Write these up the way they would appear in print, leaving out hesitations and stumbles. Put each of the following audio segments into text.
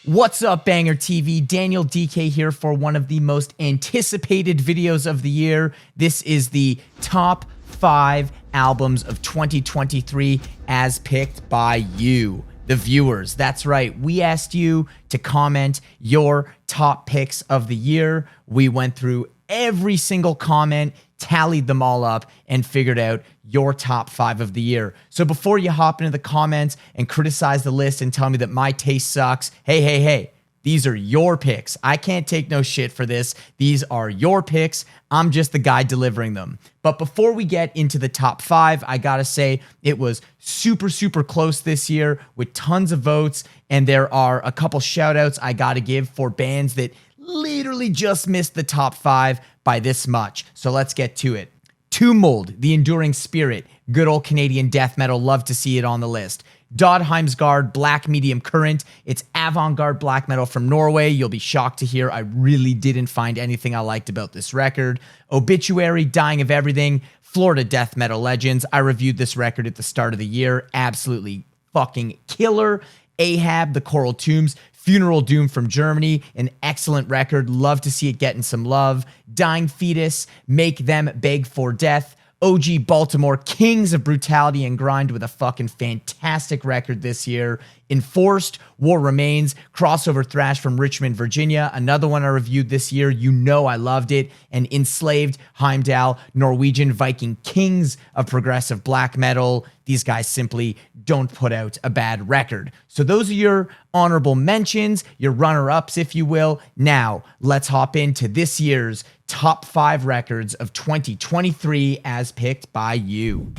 What's up, Banger TV? Daniel DK here for one of the most anticipated videos of the year. This is the top 5 albums of 2023 as picked by you, the viewers. That's right. We asked you to comment your top picks of the year. We went through every single comment, tallied them all up, and figured out your top 5 of the year. So before you hop into the comments and criticize the list and tell me that my taste sucks, hey, these are your picks. I can't take no shit for this. These are your picks. I'm just the guy delivering them. But before we get into the top 5, I gotta say it was super close this year with tons of votes, and there are a couple shout outs I gotta give for bands that literally just missed the top 5 by this much. So let's get to it. Tomb Mold, The Enduring Spirit, good old Canadian death metal, love to see it on the list. Dodheimsgard, Black Medium Current, it's avant-garde black metal from Norway. You'll be shocked to hear I really didn't find anything I liked about this record. Obituary, Dying of Everything, Florida death metal legends. I reviewed this record at the start of the year. Absolutely fucking killer. Ahab, The Coral Tombs, Funeral Doom from Germany, an excellent record. Love to see it getting some love. Dying Fetus, Make Them Beg for Death. OG Baltimore, Kings of Brutality and Grind with a fucking fantastic record this year. Enforced, War Remains, crossover thrash from Richmond, Virginia. Another one I reviewed this year. You know I loved it. And Enslaved, Heimdall, Norwegian Viking, Kings of progressive black metal. These guys simply don't put out a bad record. So those are your honorable mentions, your runner-ups, if you will. Now, let's hop into this year's top 5 records of 2023 as picked by you.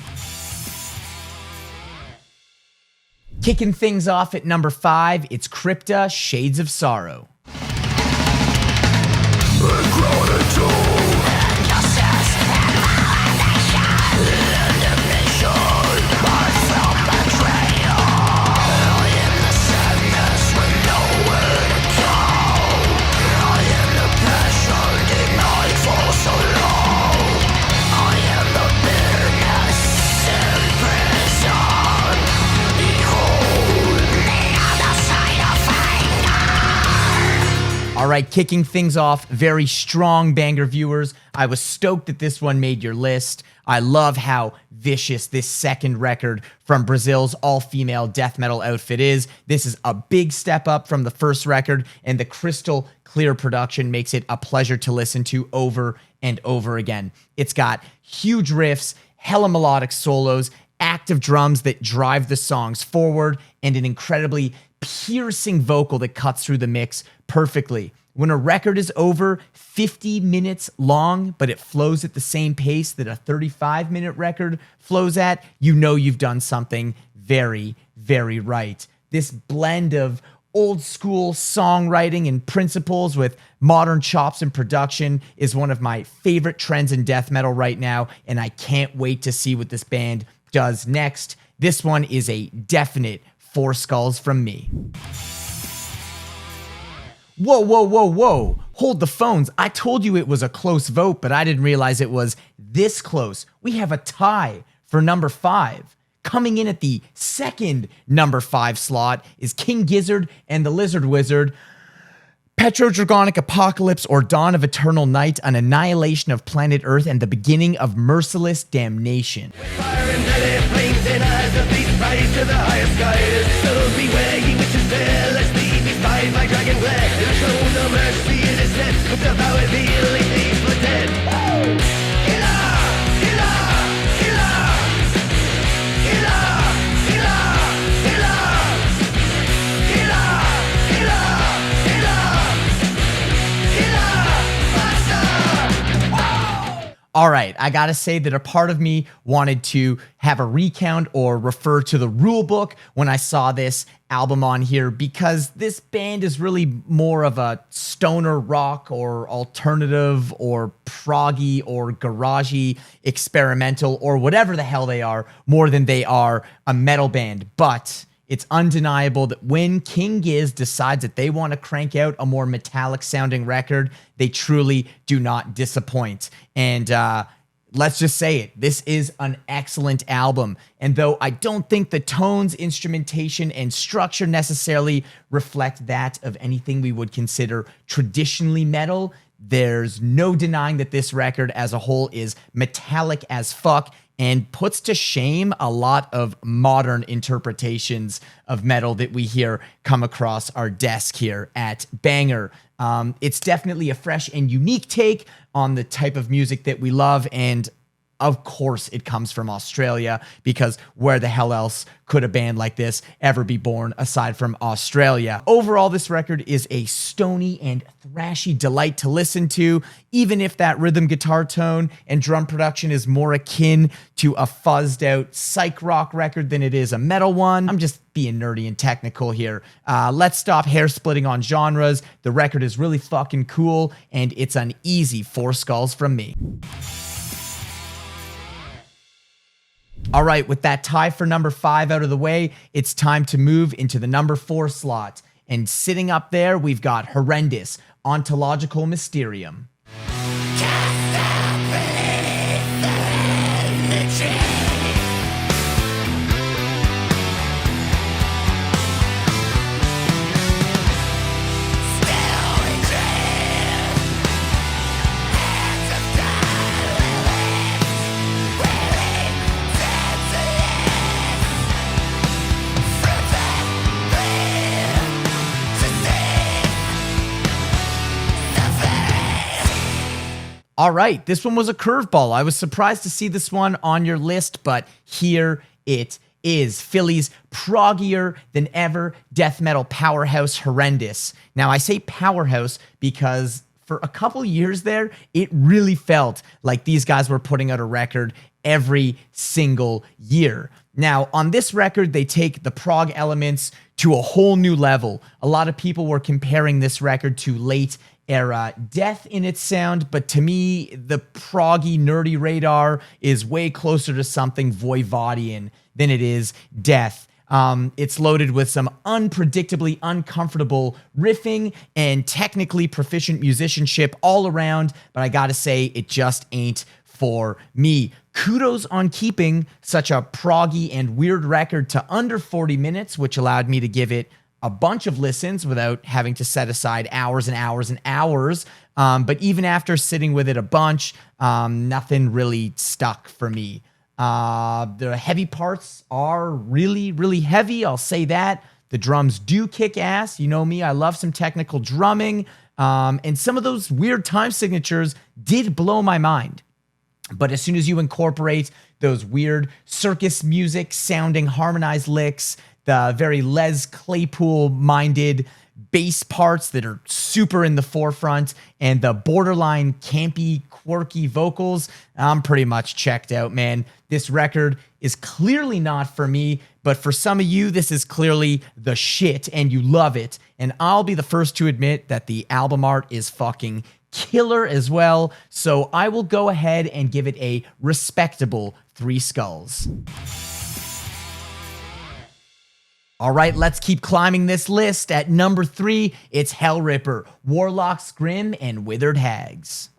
Kicking things off at number 5, it's Crypta, Shades of Sorrow. All right, kicking things off, very strong banger viewers. I was stoked that this one made your list. I love how vicious this second record from Brazil's all-female death metal outfit is. This is a big step up from the first record, and the crystal clear production makes it a pleasure to listen to over and over again. It's got huge riffs, hella melodic solos, active drums that drive the songs forward, and an incredibly piercing vocal that cuts through the mix perfectly. When a record is over 50 minutes long, but it flows at the same pace that a 35-minute record flows at, you know you've done something very right. This blend of old school songwriting and principles with modern chops and production is one of my favorite trends in death metal right now, and I can't wait to see what this band does next. This one is a definite 4 skulls from me. Whoa. Hold the phones. I told you it was a close vote, but I didn't realize it was this close. We have a tie for number 5. Coming in at the second number 5 slot is King Gizzard and the Lizard Wizard. Petrodragonic Apocalypse or Dawn of Eternal Night, an annihilation of planet Earth and the beginning of merciless damnation. Fire and deadly flames and eyes of these rise to the highest skies. So beware, ye witches there, lest thee be spied by dragon black. Show no mercy in his net, with the power of the healing thieves for dead. All right, I gotta say that a part of me wanted to have a recount or refer to the rule book when I saw this album on here, because this band is really more of a stoner rock or alternative or proggy or garagey experimental or whatever the hell they are, more than they are a metal band. But it's undeniable that when King Giz decides that they want to crank out a more metallic sounding record, they truly do not disappoint. And let's just say it. This is an excellent album. And though I don't think the tones, instrumentation, and structure necessarily reflect that of anything we would consider traditionally metal, there's no denying that this record as a whole is metallic as fuck and puts to shame a lot of modern interpretations of metal that we hear come across our desk here at Banger. It's definitely a fresh and unique take on the type of music that we love, and of course it comes from Australia, because where the hell else could a band like this ever be born aside from Australia? Overall, this record is a stony and thrashy delight to listen to, even if that rhythm guitar tone and drum production is more akin to a fuzzed out psych rock record than it is a metal one. I'm just being nerdy and technical here. Let's stop hair splitting on genres. The record is really fucking cool, and it's an easy 4 skulls from me. All right, with that tie for number 5 out of the way, it's time to move into the number 4 slot. And sitting up there, we've got Horrendous, Ontological Mysterium. All right, this one was a curveball. I was surprised to see this one on your list, but here it is. Philly's proggier than ever death metal powerhouse Horrendous. Now, I say powerhouse because for a couple years there, it really felt like these guys were putting out a record every single year. Now, on this record, they take the prog elements to a whole new level. A lot of people were comparing this record to late era death in its sound, but to me, the proggy, nerdy Radar is way closer to something Voivodian than it is death. It's loaded with some unpredictably uncomfortable riffing and technically proficient musicianship all around, but I gotta say, it just ain't for me. Kudos on keeping such a proggy and weird record to under 40 minutes, which allowed me to give it a bunch of listens without having to set aside hours and hours and hours. But even after sitting with it a bunch, nothing really stuck for me. The heavy parts are really, really heavy. I'll say that. The drums do kick ass. You know me, I love some technical drumming. And some of those weird time signatures did blow my mind. But as soon as you incorporate those weird circus music sounding harmonized licks, the very Les Claypool-minded bass parts that are super in the forefront, and the borderline campy, quirky vocals, I'm pretty much checked out, man. This record is clearly not for me, but for some of you, this is clearly the shit, and you love it. And I'll be the first to admit that the album art is fucking killer as well, so I will go ahead and give it a respectable 3 skulls. All right, let's keep climbing this list. At number 3, it's Hellripper, Warlocks Grim and Withered Hags.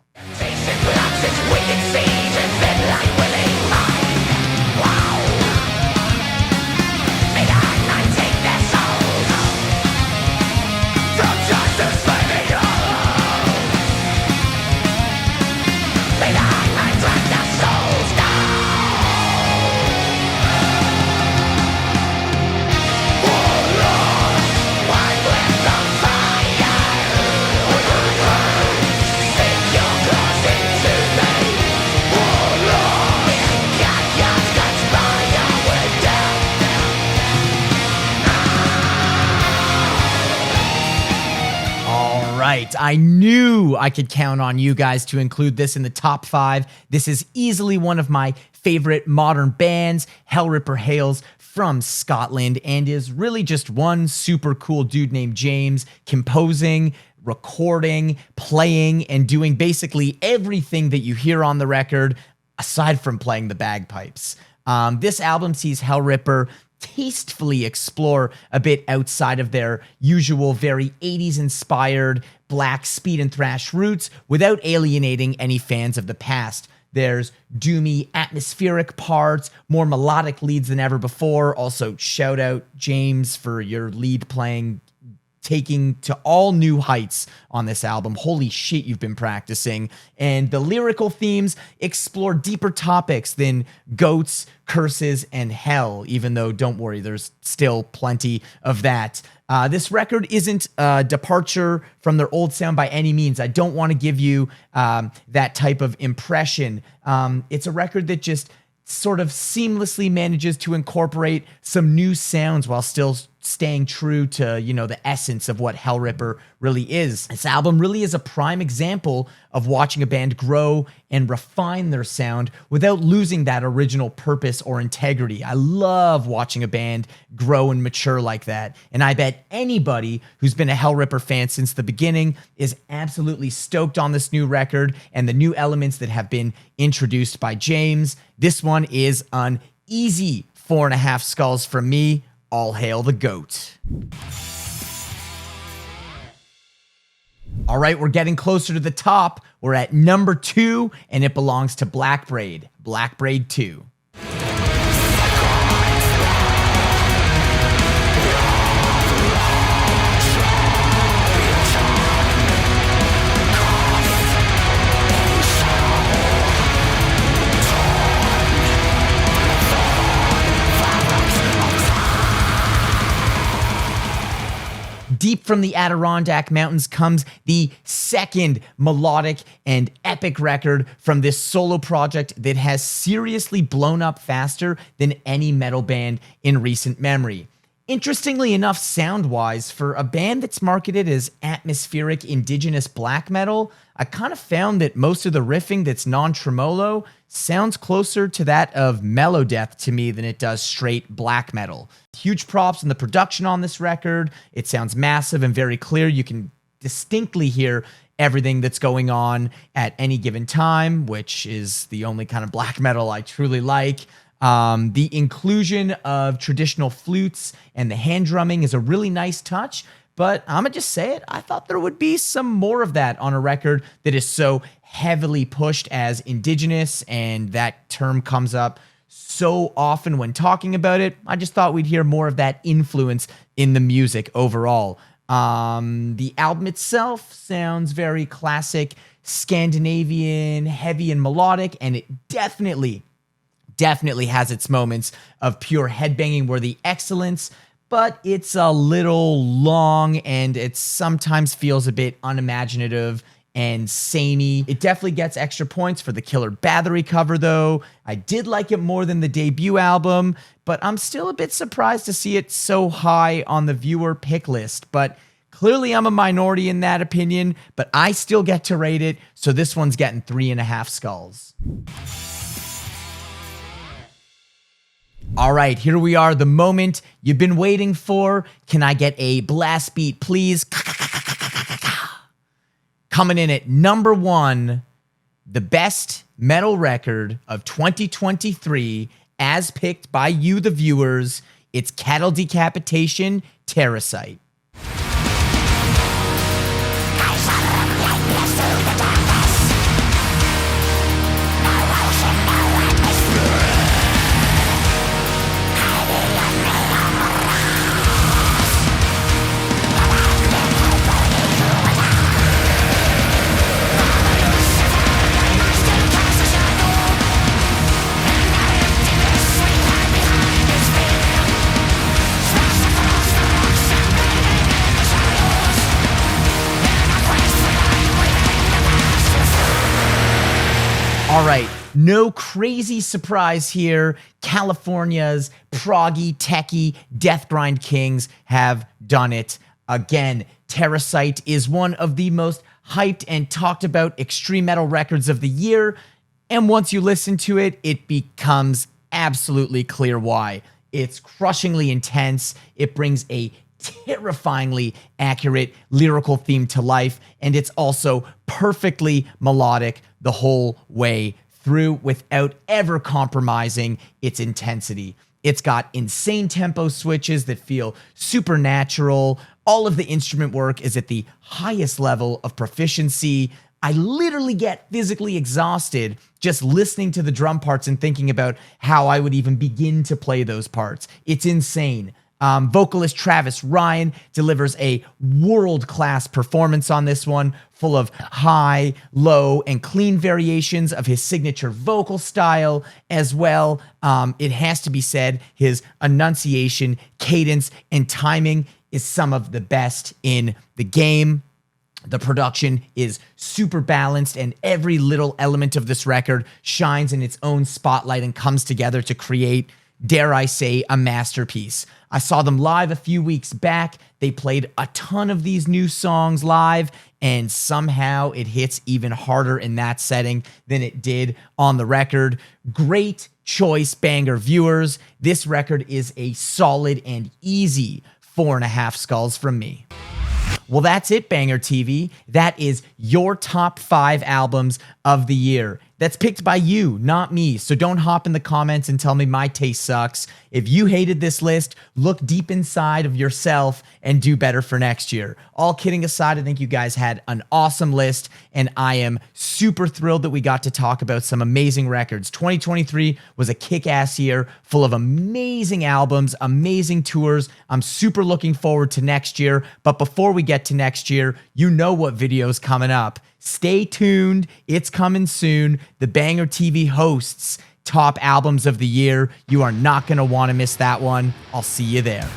Right, I knew I could count on you guys to include this in the top 5. This is easily one of my favorite modern bands. Hellripper hails from Scotland and is really just one super cool dude named James, composing, recording, playing, and doing basically everything that you hear on the record, aside from playing the bagpipes. This album sees Hellripper tastefully explore a bit outside of their usual very 80s inspired black speed and thrash roots without alienating any fans of the past. There's doomy atmospheric parts, more melodic leads than ever before. Also, shout out James for your lead playing, taking to all new heights on this album. Holy shit, you've been practicing. And the lyrical themes explore deeper topics than goats, curses, and hell, even though, don't worry, there's still plenty of that. This record isn't a departure from their old sound by any means. I don't want to give you that type of impression. It's a record that just sort of seamlessly manages to incorporate some new sounds while still staying true to, you know, the essence of what Hellripper really is. This album really is a prime example of watching a band grow and refine their sound without losing that original purpose or integrity. I love watching a band grow and mature like that. And I bet anybody who's been a Hellripper fan since the beginning is absolutely stoked on this new record and the new elements that have been introduced by James. This one is an easy 4.5 skulls from me. All hail the GOAT. All right, we're getting closer to the top. We're at number 2, and it belongs to Blackbraid. Blackbraid 2. Deep from the Adirondack Mountains comes the second melodic and epic record from this solo project that has seriously blown up faster than any metal band in recent memory. Interestingly enough, sound-wise, for a band that's marketed as atmospheric indigenous black metal, I kind of found that most of the riffing that's non-tremolo sounds closer to that of Melodeath to me than it does straight black metal. Huge props in the production on this record. It sounds massive and very clear. You can distinctly hear everything that's going on at any given time, which is the only kind of black metal I truly like. The inclusion of traditional flutes and the hand drumming is a really nice touch, but I'm gonna just say it, I thought there would be some more of that on a record that is so heavily pushed as indigenous, and that term comes up so often when talking about it. I just thought we'd hear more of that influence in the music overall. The album itself sounds very classic Scandinavian, heavy and melodic, and it definitely has its moments of pure headbanging worthy excellence, but it's a little long and it sometimes feels a bit unimaginative and samey. It definitely gets extra points for the Killer Bathory cover though. I did like it more than the debut album, but I'm still a bit surprised to see it so high on the viewer pick list. But clearly I'm a minority in that opinion, but I still get to rate it, so this one's getting 3.5 skulls. All right, here we are, the moment you've been waiting for. Can I get a blast beat, please? Coming in at number 1, the best metal record of 2023, as picked by you, the viewers. It's Cattle Decapitation, Terrasite. All right, no crazy surprise here. California's proggy, techie, death grind kings have done it again. Terrasite is one of the most hyped and talked about extreme metal records of the year, and once you listen to it, it becomes absolutely clear why. It's crushingly intense. It brings a terrifyingly accurate lyrical theme to life, and it's also perfectly melodic the whole way through without ever compromising its intensity. It's got insane tempo switches that feel supernatural. All of the instrument work is at the highest level of proficiency. I literally get physically exhausted just listening to the drum parts and thinking about how I would even begin to play those parts. It's insane. Vocalist Travis Ryan delivers a world-class performance on this one, full of high, low, and clean variations of his signature vocal style as well. It has to be said, his enunciation, cadence, and timing is some of the best in the game. The production is super balanced, and every little element of this record shines in its own spotlight and comes together to create, dare I say, a masterpiece. I saw them live a few weeks back. They played a ton of these new songs live, and somehow it hits even harder in that setting than it did on the record. Great choice, Banger viewers. This record is a solid and easy 4.5 skulls from me. Well, that's it, Banger TV. That is your top 5 albums of the year. That's picked by you, not me. So don't hop in the comments and tell me my taste sucks. If you hated this list, look deep inside of yourself and do better for next year. All kidding aside, I think you guys had an awesome list, and I am super thrilled that we got to talk about some amazing records. 2023 was a kick-ass year full of amazing albums, amazing tours. I'm super looking forward to next year. But before we get to next year, you know what video's coming up. Stay tuned. It's coming soon. The Banger TV hosts top albums of the year. You are not going to want to miss that one. I'll see you there.